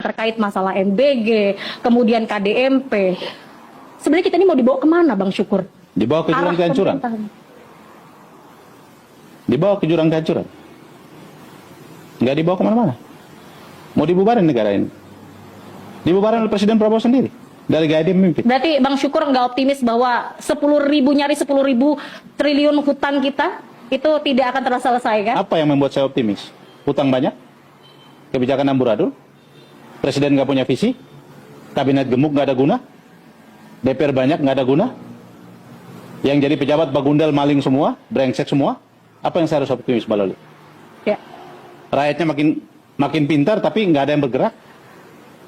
terkait masalah MBG, kemudian KDMP. Sebenarnya kita ini mau dibawa kemana, Bang Syukur? Dibawa ke jurang kehancuran. Dibawa ke jurang kehancuran. Nggak dibawa kemana-mana. Mau dibubarin negara ini. Dibubarin oleh Presiden Prabowo sendiri. Dari gaya dia memimpin. Berarti Bang Syukur nggak optimis bahwa 10.000 triliun hutang kita itu tidak akan terselesaikan? Apa yang membuat saya optimis? Hutang banyak, kebijakan amburadul, Presiden nggak punya visi, kabinet gemuk nggak ada guna, DPR banyak nggak ada guna, yang jadi pejabat bagundal maling semua, brengsek semua. Apa yang saya harus optimis, Mbak Loli? Ya. Rakyatnya makin pintar tapi nggak ada yang bergerak,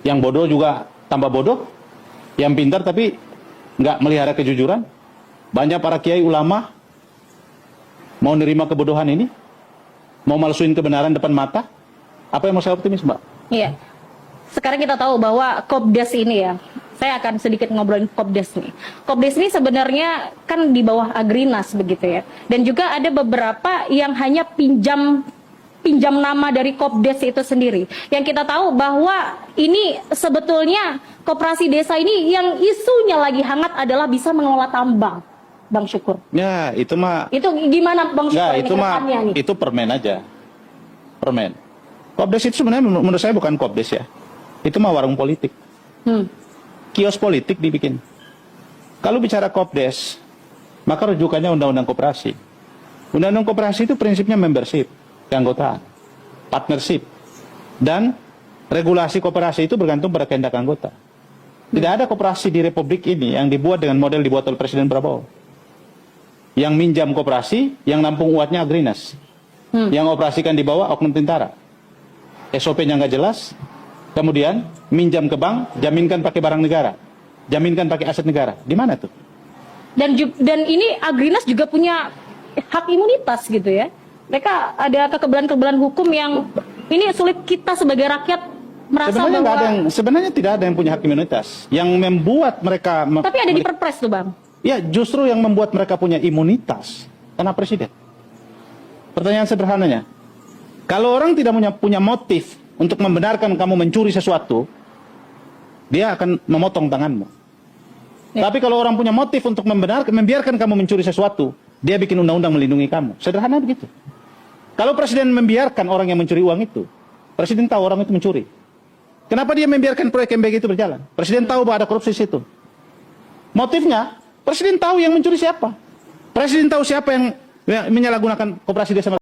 yang bodoh juga tambah bodoh, yang pintar tapi nggak melihara kejujuran. Banyak para kiai ulama mau nerima kebodohan ini, mau malsuin kebenaran depan mata. Apa yang mau saya optimis, Mbak? Iya. Sekarang kita tahu bahwa Kopdes ini ya, saya akan sedikit ngobrolin Kopdes nih. Kopdes ini sebenarnya kan di bawah Agrinas begitu ya. Dan juga ada beberapa yang hanya pinjam nama dari Kopdes itu sendiri. Yang kita tahu bahwa ini sebetulnya koperasi desa ini yang isunya lagi hangat adalah bisa mengelola tambang, Bang Syukur. Ya, itu mah. Itu gimana, Bang Syukur? Ya, itu mah. Itu permen aja. Permen. Kopdes itu sebenarnya menurut saya bukan Kopdes ya. Itu mah warung politik. Kios politik dibikin. Kalau bicara Kopdes, maka rujukannya Undang-Undang Koperasi. Undang-Undang Koperasi itu prinsipnya membership, keanggotaan, partnership, dan regulasi koperasi itu bergantung pada kehendak anggota. Tidak ada koperasi di Republik ini yang dibuat dengan model dibuat oleh Presiden Prabowo. Yang minjam koperasi, yang nampung uatnya Agrinas. Yang operasikan di bawah oknum tentara. SOP-nya nggak jelas. Kemudian minjam ke bank, jaminkan pakai barang negara, jaminkan pakai aset negara. Di mana tuh? Dan ini Agrinas juga punya hak imunitas gitu ya. Mereka ada kekebalan hukum yang ini sulit kita sebagai rakyat merasa sebenarnya bahwa sebenarnya tidak ada yang punya hak imunitas. Yang membuat mereka tapi ada di Perpres tuh, Bang. Ya, justru yang membuat mereka punya imunitas karena Presiden. Pertanyaan sederhananya, kalau orang tidak punya motif untuk membenarkan kamu mencuri sesuatu, dia akan memotong tanganmu. Ya. Tapi kalau orang punya motif untuk membiarkan kamu mencuri sesuatu, dia bikin undang-undang melindungi kamu. Sederhana begitu. Kalau Presiden membiarkan orang yang mencuri uang itu, Presiden tahu orang itu mencuri. Kenapa dia membiarkan proyek MBG itu berjalan? Presiden tahu bahwa ada korupsi di situ. Motifnya, Presiden tahu yang mencuri siapa. Presiden tahu siapa yang menyalahgunakan koperasi desa.